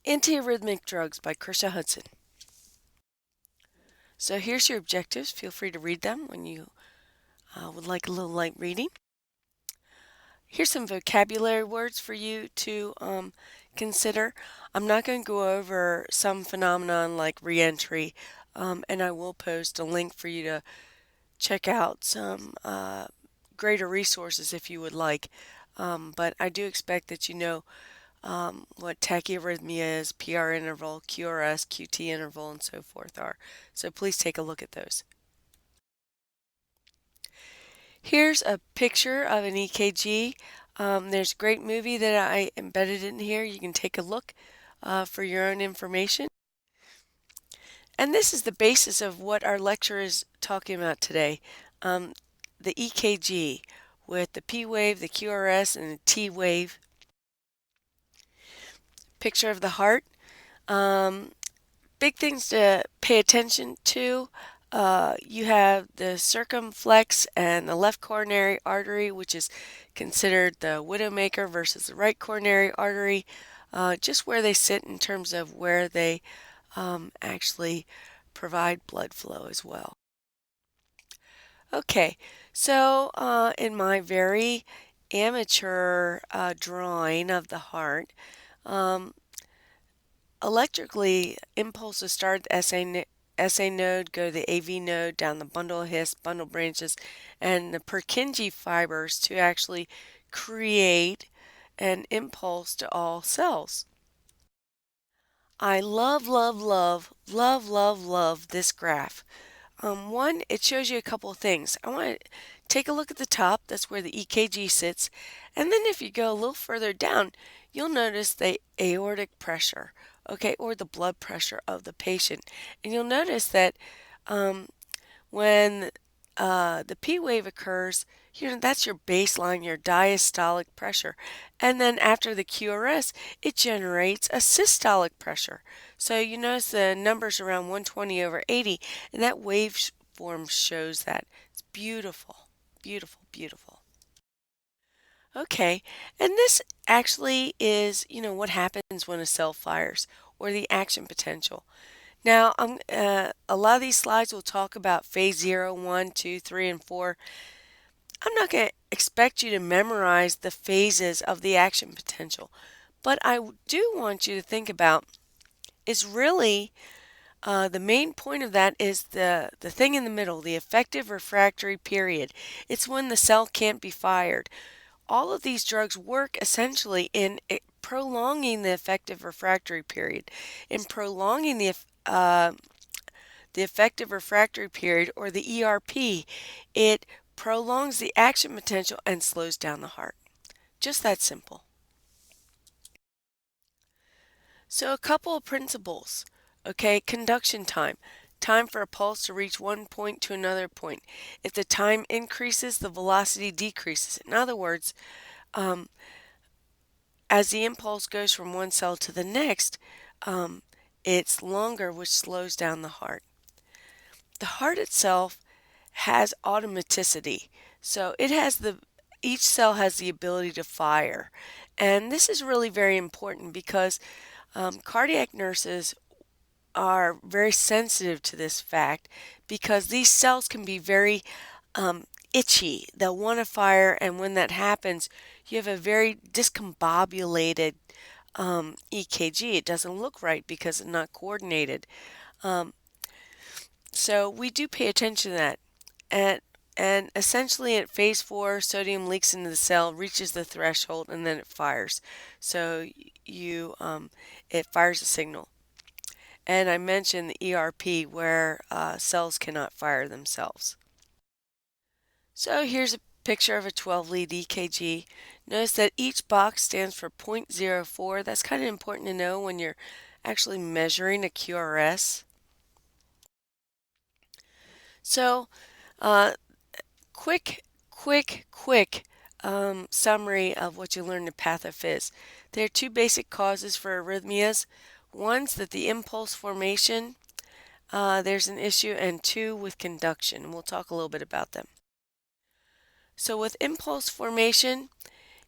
Antiarrhythmic Drugs by Krisha Hudson. So here's your objectives. Feel free to read them when you would like a little light reading. Here's some vocabulary words for you to consider. I'm not going to go over some phenomenon like reentry, and I will post a link for you to check out some greater resources if you would like. But I do expect that you know what tachyarrhythmia is, PR interval, QRS, QT interval, and so forth are. So please take a look at those. Here's a picture of an EKG. There's a great movie that I embedded in here. You can take a look for your own information. And this is the basis of what our lecture is talking about today. The EKG with the P wave, the QRS, and the T wave. Picture of the heart. Big things to pay attention to. You have the circumflex and the left coronary artery, which is considered the widowmaker versus the right coronary artery, just where they sit in terms of where they actually provide blood flow as well. Okay, so in my very amateur drawing of the heart, electrically, impulses start at the SA node, go to the AV node, down the bundle of His, bundle branches, and the Purkinje fibers to actually create an impulse to all cells. I love, love, love, love, love, love this graph. One, it shows you a couple of things. I want to take a look at the top. That's where the EKG sits. And then if you go a little further down, you'll notice the aortic pressure, okay, or the blood pressure of the patient. And you'll notice that when the P wave occurs, that's your baseline, your diastolic pressure. And then after the QRS, it generates a systolic pressure. So you notice the numbers around 120 over 80, and that waveform shows that. It's beautiful, beautiful, beautiful. Okay, and this actually is, what happens when a cell fires, or the action potential. Now, a lot of these slides will talk about phase 0, 1, 2, 3, and 4. I'm not going to expect you to memorize the phases of the action potential, but I do want you to think about is really the main point of that is the thing in the middle, the effective refractory period. It's when the cell can't be fired. All of these drugs work essentially in prolonging the effective refractory period, in prolonging the effective refractory period, or the ERP. It prolongs the action potential and slows down the heart. Just that simple. So a couple of principles. Okay, conduction time. Time for a pulse to reach one point to another point. If the time increases, the velocity decreases. In other words, as the impulse goes from one cell to the next, it's longer, which slows down the heart. The heart itself has automaticity. So each cell has the ability to fire. And this is really very important because cardiac nurses are very sensitive to this fact because these cells can be very itchy. They'll want to fire, and when that happens, you have a very discombobulated EKG. It doesn't look right because it's not coordinated. So we do pay attention to that. And essentially at phase 4, sodium leaks into the cell, reaches the threshold, and then it fires. So it fires a signal. And I mentioned the ERP where cells cannot fire themselves. So here's a picture of a 12-lead EKG. Notice that each box stands for 0.04. That's kind of important to know when you're actually measuring a QRS. So quick summary of what you learned in pathophys. There are two basic causes for arrhythmias. One's that the impulse formation, there's an issue, and two with conduction. We'll talk a little bit about them. So with impulse formation,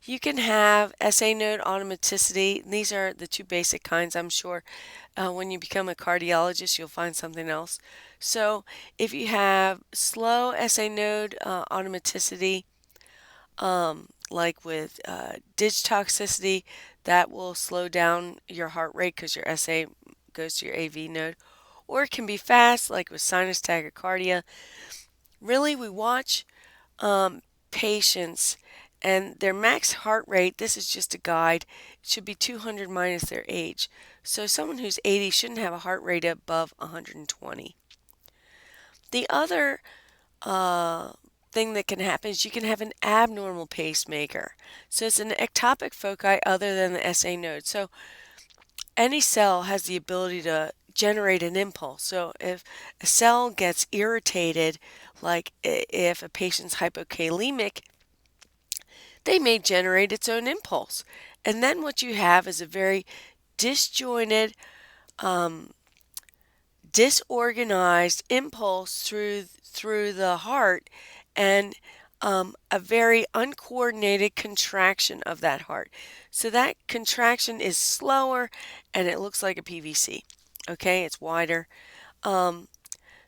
You can have SA node automaticity. These are the two basic kinds. I'm sure when you become a cardiologist, you'll find something else. So if you have slow SA node automaticity, like with digitoxicity, that will slow down your heart rate because your SA goes to your AV node. Or it can be fast, like with sinus tachycardia. Really, we watch patients and their max heart rate, this is just a guide, it should be 200 minus their age. So someone who's 80 shouldn't have a heart rate above 120. The other uh, thing that can happen is you can have an abnormal pacemaker. So it's an ectopic foci other than the SA node. So any cell has the ability to generate an impulse. So if a cell gets irritated, like if a patient's hypokalemic, they may generate its own impulse. And then what you have is a very disjointed, um, disorganized impulse through the heart, and a very uncoordinated contraction of that heart. So that contraction is slower and it looks like a PVC. Okay, it's wider. Um,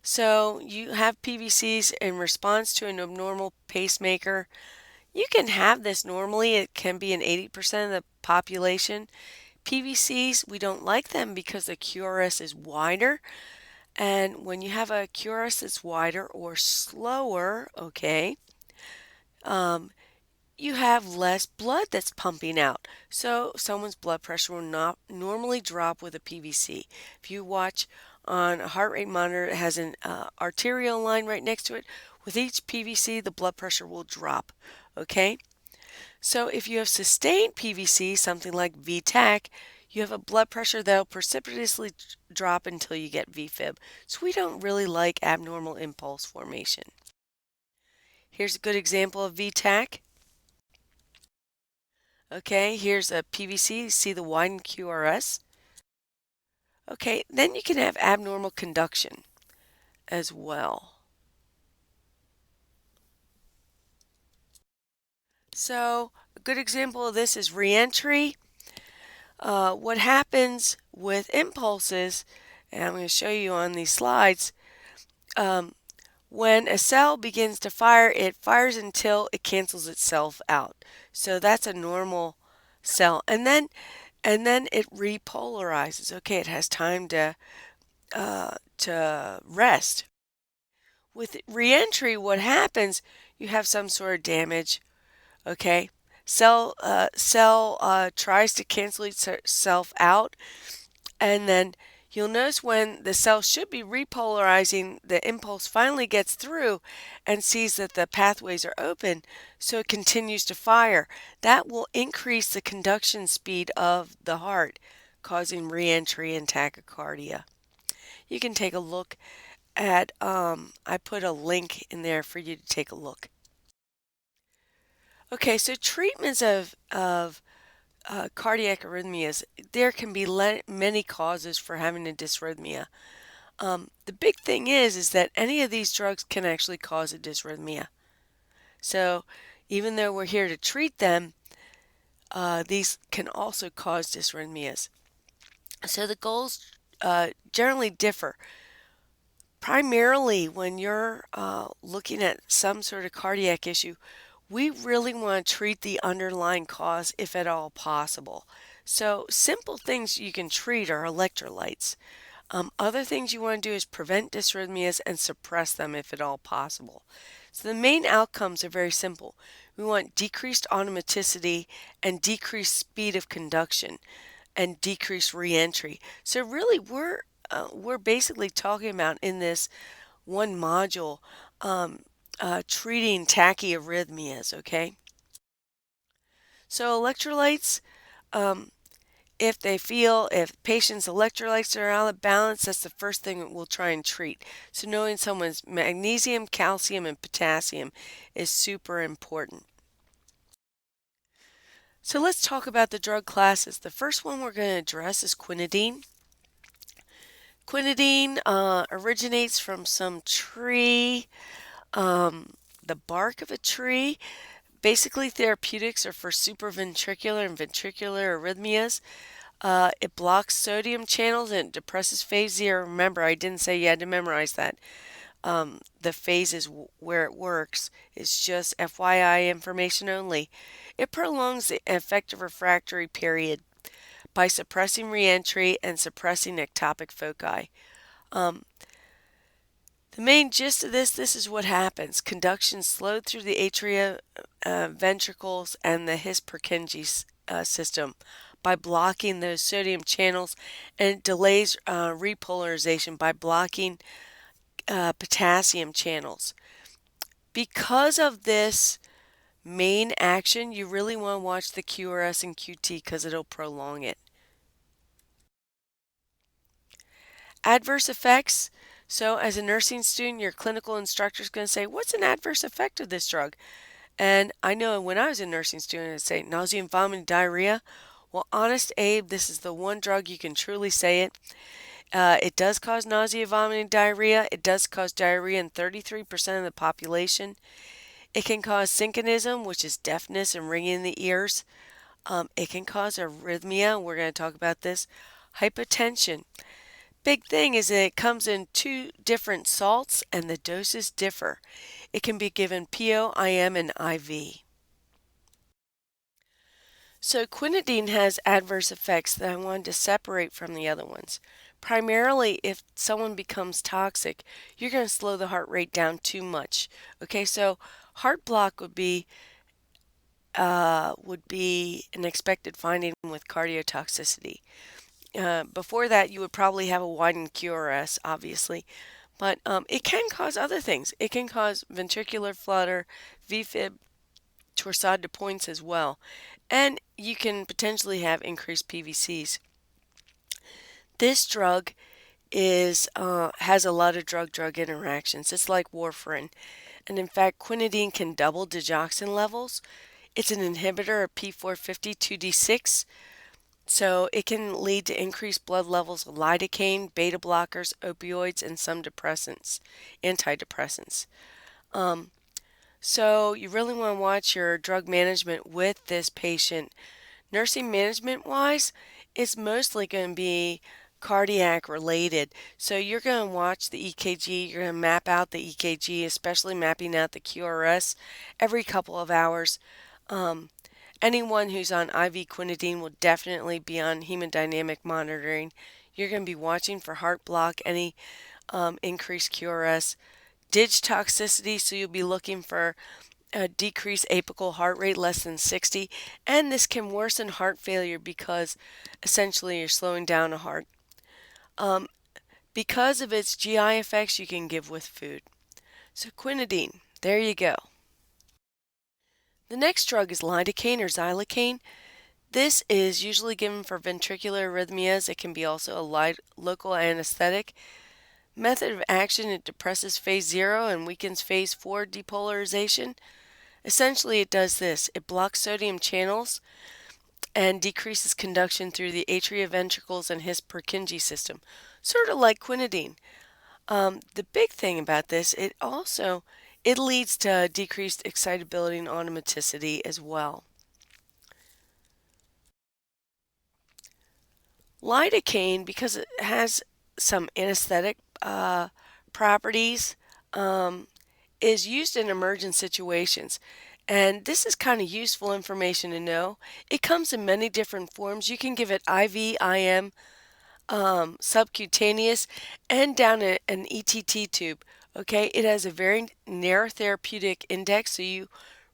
so you have PVCs in response to an abnormal pacemaker. You can have this normally, it can be in 80% of the population. PVCs, we don't like them because the QRS is wider. And when you have a QRS that's wider or slower, okay, um, you have less blood that's pumping out. So someone's blood pressure will not normally drop with a PVC. If you watch on a heart rate monitor, it has an arterial line right next to it. With each PVC, the blood pressure will drop. Okay? So if you have sustained PVC, something like VTAC, you have a blood pressure that'll precipitously drop until you get VFib. So we don't really like abnormal impulse formation. Here's a good example of VTAC. Okay, here's a PVC. See the widened QRS? Okay, then you can have abnormal conduction as well. So a good example of this is reentry. What happens with impulses, and I'm going to show you on these slides, um, when a cell begins to fire, it fires until it cancels itself out. So that's a normal cell. And then it repolarizes. Okay, it has time to rest. With reentry, what happens? You have some sort of damage. Okay, cell tries to cancel itself out, and then you'll notice when the cell should be repolarizing, the impulse finally gets through and sees that the pathways are open, so it continues to fire. That will increase the conduction speed of the heart, causing reentry and tachycardia. You can take a look at, I put a link in there for you to take a look. Okay, so treatments of cardiac arrhythmias, there can be many causes for having a dysrhythmia. The big thing is that any of these drugs can actually cause a dysrhythmia. So even though we're here to treat them, these can also cause dysrhythmias. So the goals generally differ. Primarily, when you're looking at some sort of cardiac issue, we really want to treat the underlying cause if at all possible. So simple things you can treat are electrolytes. Other things you want to do is prevent dysrhythmias and suppress them if at all possible. So the main outcomes are very simple. We want decreased automaticity and decreased speed of conduction and decreased reentry. So really we're basically talking about in this one module treating tachyarrhythmias, okay? So electrolytes, um, if patients' electrolytes are out of balance, that's the first thing that we'll try and treat. So knowing someone's magnesium, calcium, and potassium is super important. So let's talk about the drug classes. The first one we're going to address is quinidine. Quinidine originates from some tree, the bark of a tree. Basically, therapeutics are for supraventricular and ventricular arrhythmias. It blocks sodium channels and it depresses phase zero. Remember, I didn't say you had to memorize that. The phases where it works is just FYI information only. It prolongs the effective refractory period by suppressing reentry and suppressing ectopic foci. Um, the main gist of this is what happens. Conduction slowed through the atria, ventricles, and the His Purkinje system by blocking those sodium channels, and it delays repolarization by blocking potassium channels. Because of this main action, you really want to watch the QRS and QT because it'll prolong it. Adverse effects. So, as a nursing student, your clinical instructor is going to say, what's an adverse effect of this drug? And I know when I was a nursing student, I'd say nausea and vomiting, diarrhea. Well, honest Abe, this is the one drug you can truly say it. It does cause nausea, vomiting, diarrhea. It does cause diarrhea in 33% of the population. It can cause synchronism, which is deafness and ringing in the ears. It can cause arrhythmia. We're going to talk about this. Hypotension. Big thing is that it comes in two different salts and the doses differ. It can be given PO, IM, and IV. So quinidine has adverse effects that I wanted to separate from the other ones. Primarily, if someone becomes toxic, you're going to slow the heart rate down too much. Okay, so heart block would be an expected finding with cardiotoxicity. Before that, you would probably have a widened QRS, obviously, but it can cause other things. It can cause ventricular flutter, VFib, torsade de pointes as well, and you can potentially have increased PVCs. This drug has a lot of drug-drug interactions. It's like warfarin, and in fact, quinidine can double digoxin levels. It's an inhibitor of P450 2D6. So it can lead to increased blood levels of lidocaine, beta blockers, opioids, and some antidepressants. So you really want to watch your drug management with this patient. Nursing management wise, it's mostly going to be cardiac related. So you're going to watch the EKG, you're going to map out the EKG, especially mapping out the QRS every couple of hours. Anyone who's on IV quinidine will definitely be on hemodynamic monitoring. You're going to be watching for heart block, any increased QRS, dig toxicity, so you'll be looking for a decreased apical heart rate less than 60, and this can worsen heart failure because essentially you're slowing down a heart. Because of its GI effects, you can give with food. So quinidine, there you go. The next drug is lidocaine or xylocaine. This is usually given for ventricular arrhythmias. It can be also a local anesthetic. Method of action, it depresses phase 0 and weakens phase 4 depolarization. Essentially, it does this. It blocks sodium channels and decreases conduction through the atria, ventricles, and His Purkinje system, sort of like quinidine. The big thing about this, it leads to decreased excitability and automaticity as well. Lidocaine, because it has some anesthetic properties, is used in emergent situations. And this is kind of useful information to know. It comes in many different forms. You can give it IV, IM, subcutaneous, and down an ETT tube. Okay, it has a very narrow therapeutic index, so you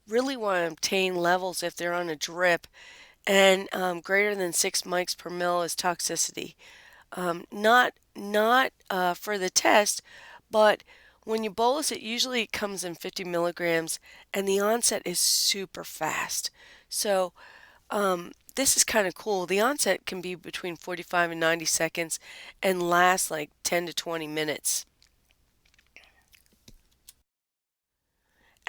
really want to obtain levels if they're on a drip, and greater than 6 mics per mil is toxicity. Not for the test, but when you bolus it, usually it comes in 50 milligrams, and the onset is super fast. So this is kind of cool. The onset can be between 45 and 90 seconds and last like 10 to 20 minutes.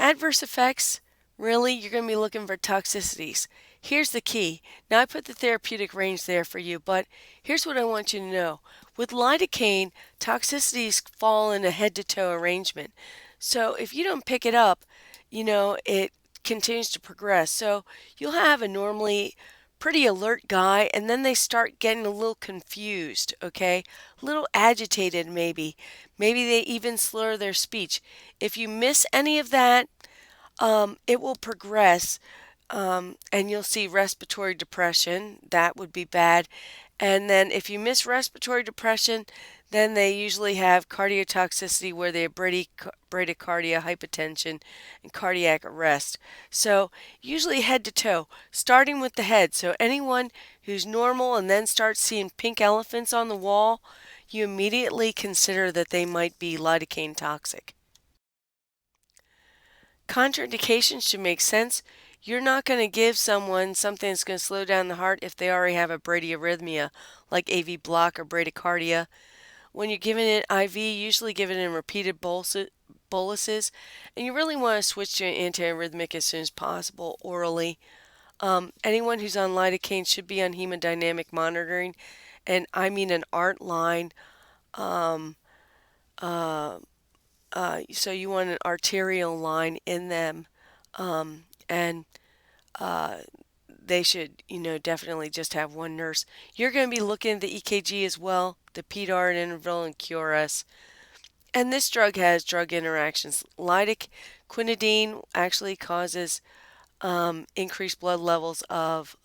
Adverse effects, really, you're going to be looking for toxicities. Here's the key. Now, I put the therapeutic range there for you, but here's what I want you to know. With lidocaine, toxicities fall in a head-to-toe arrangement. So if you don't pick it up, it continues to progress. So you'll have a normally pretty alert guy, and then they start getting a little confused, okay? A little agitated, maybe. Maybe they even slur their speech. If you miss any of that, it will progress, and you'll see respiratory depression. That would be bad. And then if you miss respiratory depression, then they usually have cardiotoxicity where they have bradycardia, hypotension, and cardiac arrest. So usually head to toe, starting with the head. So anyone who's normal and then starts seeing pink elephants on the wall, you immediately consider that they might be lidocaine toxic. Contraindications should make sense. You're not going to give someone something that's going to slow down the heart if they already have a bradyarrhythmia, like AV block or bradycardia. When you're giving it IV, usually give it in repeated boluses, and you really want to switch to an antiarrhythmic as soon as possible orally. Anyone who's on lidocaine should be on hemodynamic monitoring, and I mean an ART line. Um, uh, so you want an arterial line in them, and uh, they should, definitely just have one nurse. You're going to be looking at the EKG as well, the PDAR and interval and QRS. And this drug has drug interactions. Lidoquinidine actually causes increased blood levels of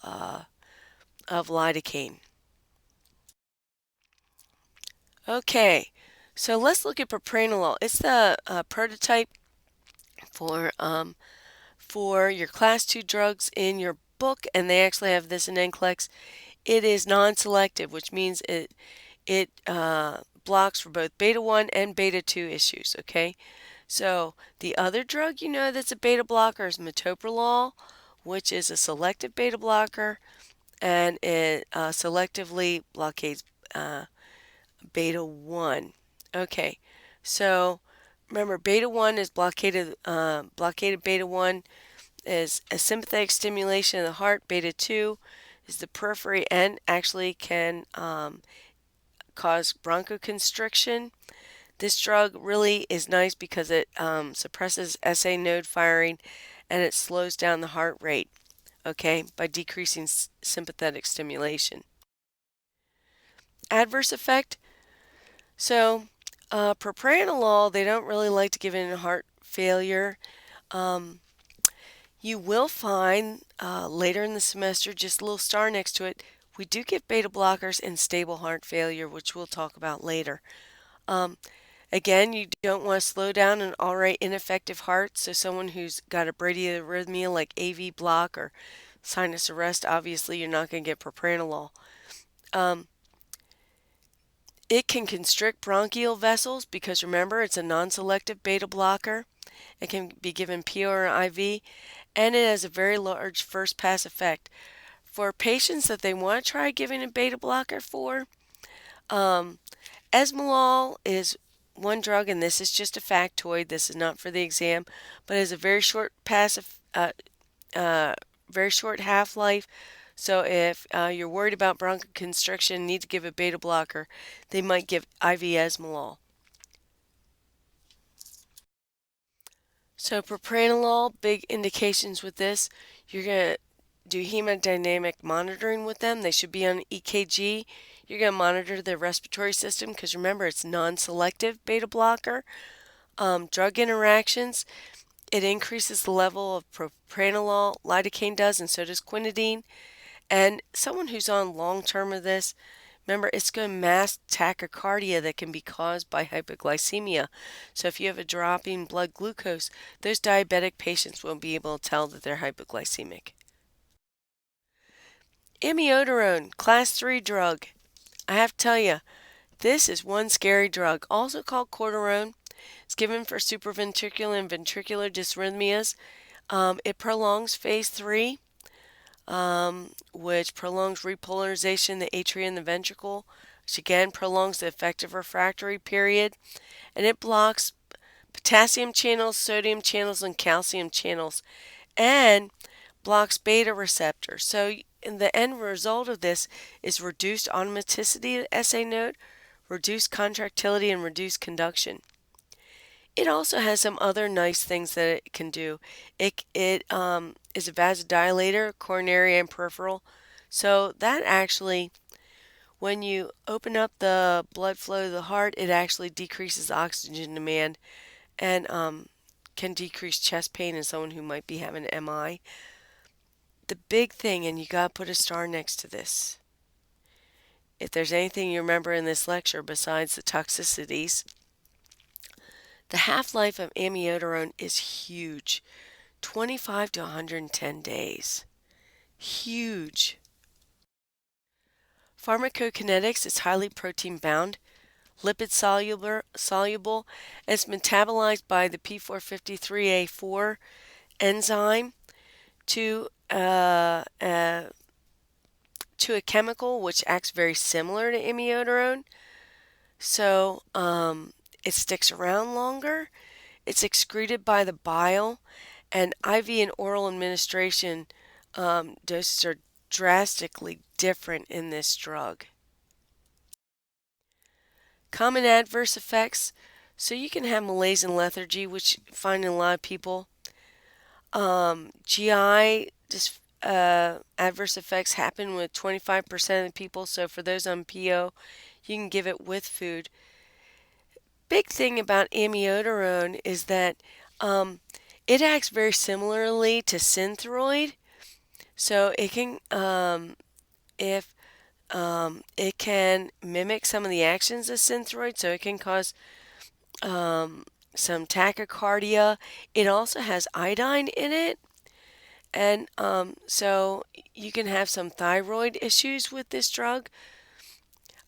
lidocaine. Okay, so let's look at propranolol. It's the prototype for your class 2 drugs in your book, and they actually have this in NCLEX. It is non-selective, which means it blocks for both beta 1 and beta 2 issues, okay? So the other drug that's a beta blocker is metoprolol, which is a selective beta blocker, and it selectively blockades beta 1. Okay, so remember, beta 1 is blockaded beta 1 is a sympathetic stimulation of the heart. Beta 2 is the periphery and actually can cause bronchoconstriction. This drug really is nice because it suppresses SA node firing and it slows down the heart rate, okay, by decreasing sympathetic stimulation. Adverse effect. So, propranolol, they don't really like to give it in heart failure. You will find later in the semester, just a little star next to it, we do give beta blockers in stable heart failure, which we'll talk about later. Again, you don't want to slow down an already ineffective heart, so someone who's got a bradyarrhythmia like AV block or sinus arrest, obviously you're not going to get propranolol. It can constrict bronchial vessels because remember, it's a non-selective beta blocker. It can be given PO or IV, and it has a very large first pass effect. For patients that they want to try giving a beta blocker for, esmolol is one drug, and this is just a factoid. This is not for the exam, but it has a very short very short half-life. So if you're worried about bronchoconstriction and need to give a beta blocker, they might give IV esmolol. So propranolol, big indications with this. You're going to do hemodynamic monitoring with them. They should be on EKG. You're going to monitor their respiratory system because remember, it's non-selective beta blocker. Drug interactions, it increases the level of propranolol. Lidocaine does, and so does quinidine. And someone who's on long-term of this, remember, it's going to mask tachycardia that can be caused by hypoglycemia. So if you have a dropping blood glucose, those diabetic patients won't be able to tell that they're hypoglycemic. Amiodarone, class 3 drug. I have to tell you, this is one scary drug, also called cortisone. It's given for supraventricular and ventricular dysrhythmias. It prolongs phase 3, which prolongs repolarization in the atria and the ventricle, which again prolongs the effective refractory period, and it blocks potassium channels, sodium channels, and calcium channels, and blocks beta receptors. So the end result of this is reduced automaticity of SA node, reduced contractility, and reduced conduction. It also has some other nice things that it can do. It is a vasodilator, coronary and peripheral. So that actually, when you open up the blood flow to the heart, it actually decreases oxygen demand and can decrease chest pain in someone who might be having MI. The big thing, and you got to put a star next to this. If there's anything you remember in this lecture besides the toxicities, the half-life of amiodarone is huge, 25 to 110 days. Huge. Pharmacokinetics is highly protein bound, lipid soluble, and it's metabolized by the P453A4 enzyme to to a chemical which acts very similar to amiodarone. So it sticks around longer. It's excreted by the bile, and IV and oral administration doses are drastically different in this drug. Common adverse effects. So you can have malaise and lethargy, which you find in a lot of people. GI adverse effects happen with 25% of the people. So for those on PO, you can give it with food. Big thing about amiodarone is that it acts very similarly to Synthroid. So it can, if it can mimic some of the actions of Synthroid, so it can cause some tachycardia. It also has iodine in it, and so you can have some thyroid issues with this drug.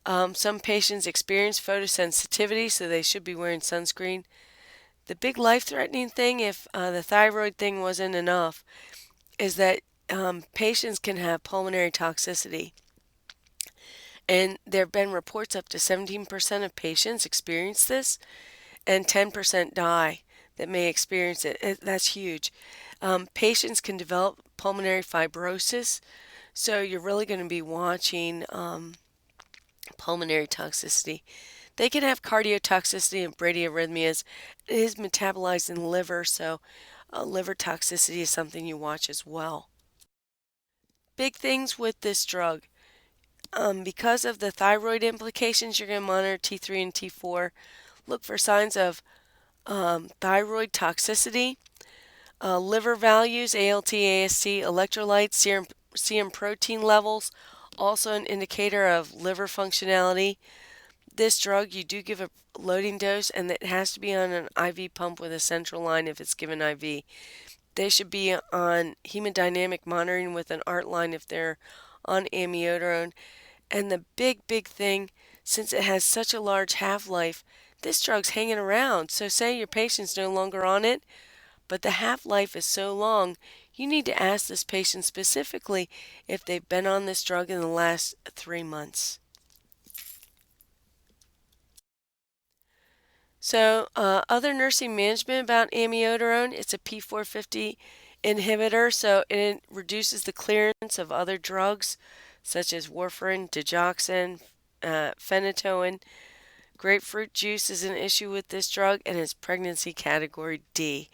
Some patients experience photosensitivity, so they should be wearing sunscreen. The big life-threatening thing, if the thyroid thing wasn't enough, is that patients can have pulmonary toxicity. And there have been reports up to 17% of patients experience this, and 10% die that may experience it. That's huge. Patients can develop pulmonary fibrosis, so you're really going to be watching pulmonary toxicity. They can have cardiotoxicity and bradyarrhythmias. It is metabolized in the liver, so liver toxicity is something you watch as well. Big things with this drug. Because of the thyroid implications, you're going to monitor T3 and T4. Look for signs of thyroid toxicity, liver values, ALT, AST, electrolytes, serum protein levels, also an indicator of liver functionality. This drug, you do give a loading dose, and it has to be on an IV pump with a central line if it's given IV. They should be on hemodynamic monitoring with an ART line if they're on amiodarone. And the big thing, since it has such a large half-life, this drug's hanging around. So say your patient's no longer on it, but the half-life is so long, you need to ask this patient specifically if they've been on this drug in the last 3 months. So other nursing management about amiodarone, it's a P450 inhibitor, so it reduces the clearance of other drugs such as warfarin, digoxin, phenytoin. Grapefruit juice is an issue with this drug, and it's pregnancy category D.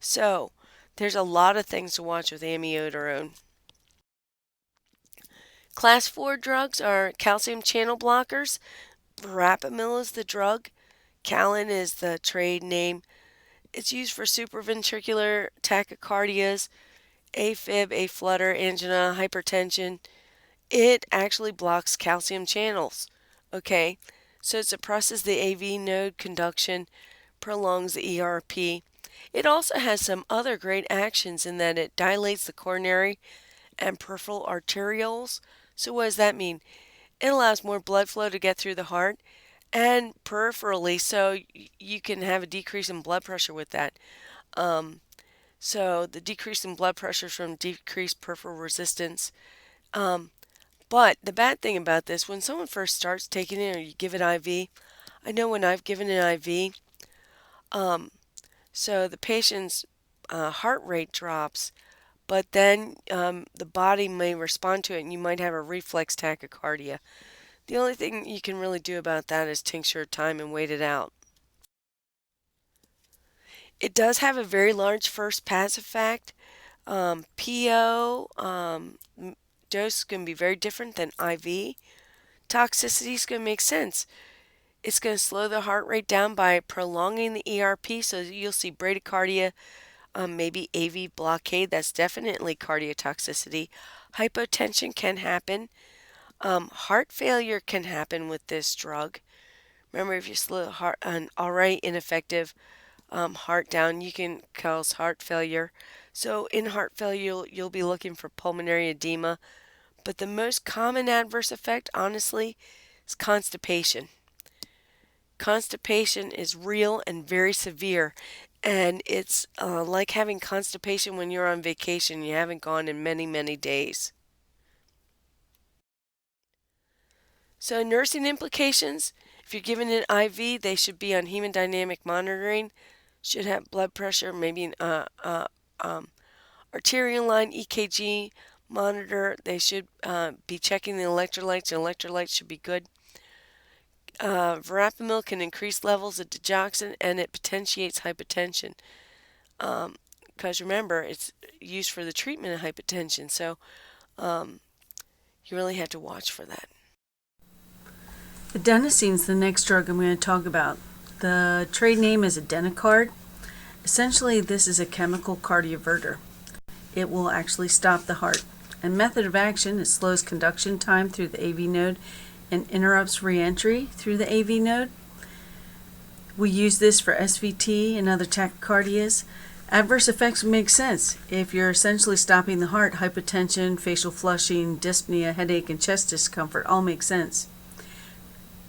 So there's a lot of things to watch with amiodarone. Class 4 drugs are calcium channel blockers. Verapamil is the drug. Calin is the trade name. It's used for supraventricular tachycardias, AFib, aflutter, angina, hypertension. It actually blocks calcium channels. Okay, so it suppresses the AV node conduction, prolongs the ERP. It also has some other great actions in that it dilates the coronary and peripheral arterioles. So what does that mean? It allows more blood flow to get through the heart and peripherally, so you can have a decrease in blood pressure with that. So the decrease in blood pressure from decreased peripheral resistance. But the bad thing about this, when someone first starts taking it or you give it IV, I know when I've given an IV, so the patient's heart rate drops, but then the body may respond to it and you might have a reflex tachycardia. The only thing you can really do about that is tincture time and wait it out. It does have a very large first pass effect. PO dose is going to be very different than IV. Toxicity is going to make sense. It's going to slow the heart rate down by prolonging the ERP, so you'll see bradycardia, maybe AV blockade. That's definitely cardiotoxicity. Hypotension can happen. Heart failure can happen with this drug. Remember, if you slow an already ineffective heart down, you can cause heart failure. So in heart failure, you'll be looking for pulmonary edema. But the most common adverse effect, honestly, is constipation. Constipation is real and very severe, and it's like having constipation when you're on vacation. You haven't gone in many, many days. So nursing implications, if you're given an IV, they should be on hemodynamic monitoring, should have blood pressure, maybe an arterial line EKG monitor. They should be checking the electrolytes. The electrolytes should be good. Verapamil can increase levels of digoxin, and it potentiates hypertension. Because remember, it's used for the treatment of hypertension, so you really have to watch for that. Adenosine is the next drug I'm going to talk about. The trade name is Adenocard. Essentially, this is a chemical cardioverter. It will actually stop the heart. And method of action, it slows conduction time through the AV node and interrupts reentry through the AV node. We use this for SVT and other tachycardias. Adverse effects make sense. If you're essentially stopping the heart, hypotension, facial flushing, dyspnea, headache, and chest discomfort all make sense.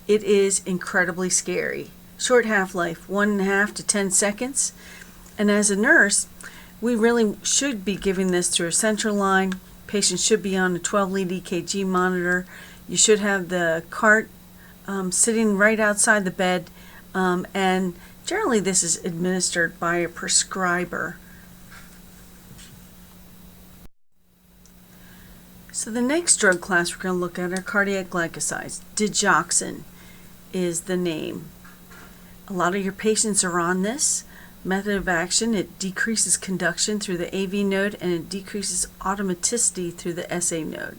It is incredibly scary. Short half-life, 1.5 to 10 seconds. And as a nurse, we really should be giving this through a central line. Patients should be on a 12-lead EKG monitor. You should have the cart sitting right outside the bed. And generally this is administered by a prescriber. So the next drug class we're going to look at are cardiac glycosides. Digoxin is the name. A lot of your patients are on this. Method of action, it decreases conduction through the AV node and it decreases automaticity through the SA node.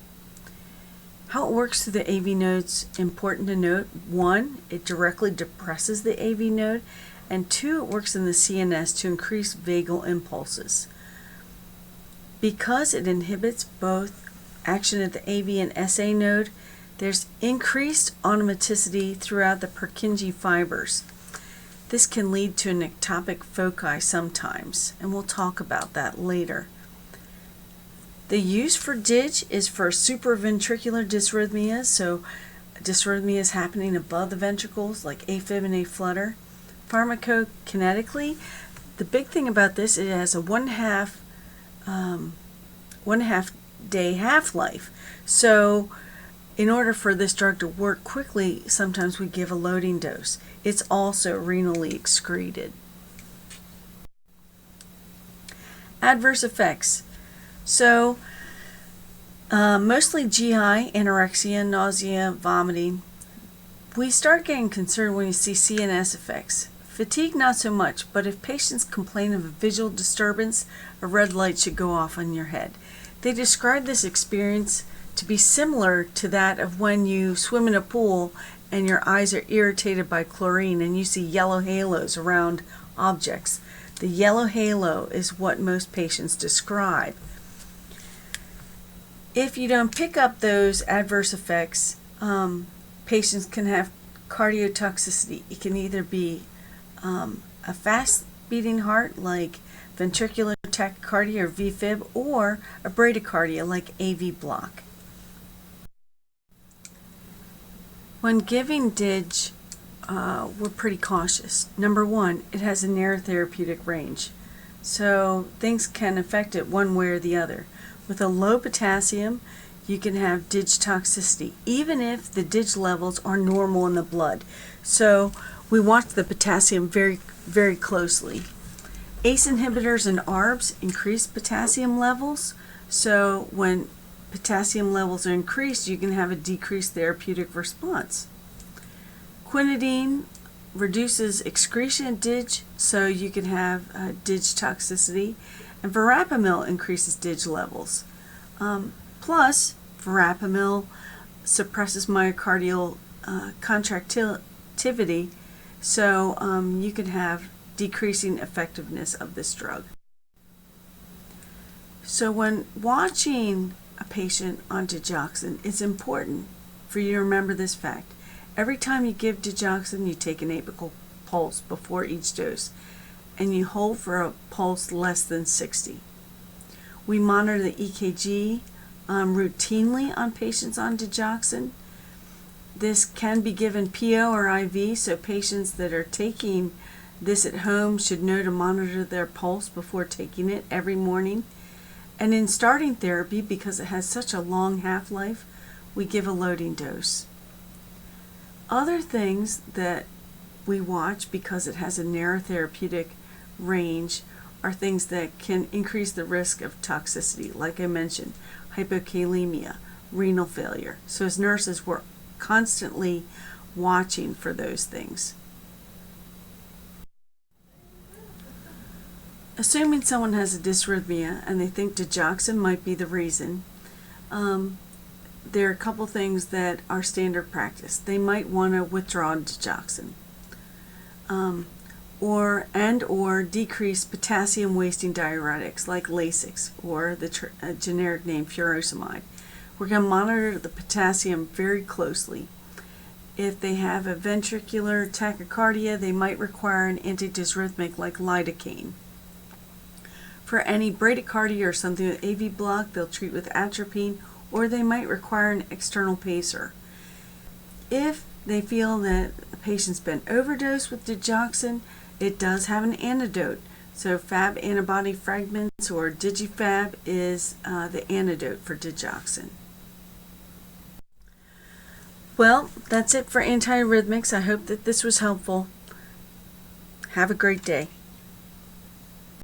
How it works through the AV nodes, important to note. 1, it directly depresses the AV node, and 2, it works in the CNS to increase vagal impulses. Because it inhibits both action at the AV and SA node, there's increased automaticity throughout the Purkinje fibers. This can lead to an ectopic foci sometimes, and we'll talk about that later. The use for DIG is for supraventricular dysrhythmias, so dysrhythmias happening above the ventricles like AFib and aflutter. Pharmacokinetically, the big thing about this, it has a 1.5 day half-life. So in order for this drug to work quickly, sometimes we give a loading dose. It's also renally excreted. Adverse effects. So mostly GI, anorexia, nausea, vomiting. We start getting concerned when you see CNS effects. Fatigue, not so much, but if patients complain of a visual disturbance, a red light should go off on your head. They describe this experience to be similar to that of when you swim in a pool and your eyes are irritated by chlorine and you see yellow halos around objects. The yellow halo is what most patients describe. If you don't pick up those adverse effects, patients can have cardiotoxicity. It can either be a fast beating heart like ventricular tachycardia or VFib, or a bradycardia like AV block. When giving DIG, we're pretty cautious. Number 1, it has a narrow therapeutic range, so things can affect it one way or the other. With a low potassium, you can have DIG toxicity, even if the DIG levels are normal in the blood. So we watch the potassium very, very closely. ACE inhibitors and ARBs increase potassium levels, so when potassium levels are increased, you can have a decreased therapeutic response. Quinidine reduces excretion of DIG, so you can have DIG toxicity, and verapamil increases DIG levels. Plus, verapamil suppresses myocardial contractility, so you can have decreasing effectiveness of this drug. So when watching a patient on digoxin, it's important for you to remember this fact. Every time you give digoxin, you take an apical pulse before each dose, and you hold for a pulse less than 60. We monitor the EKG routinely on patients on digoxin. This can be given PO or IV, so patients that are taking this at home should know to monitor their pulse before taking it every morning. And in starting therapy, because it has such a long half-life, we give a loading dose. Other things that we watch because it has a narrow therapeutic range are things that can increase the risk of toxicity, like I mentioned, hypokalemia, renal failure. So as nurses, we're constantly watching for those things. Assuming someone has a dysrhythmia and they think digoxin might be the reason, there are a couple things that are standard practice. They might want to withdraw digoxin, or decrease potassium wasting diuretics like Lasix or the generic name furosemide. We're going to monitor the potassium very closely. If they have a ventricular tachycardia, they might require an antidysrhythmic like lidocaine. For any bradycardia or something with AV block, they'll treat with atropine, or they might require an external pacer. If they feel that the patient's been overdosed with digoxin, it does have an antidote. So Fab antibody fragments or DigiFab is the antidote for digoxin. Well, that's it for antiarrhythmics. I hope that this was helpful. Have a great day.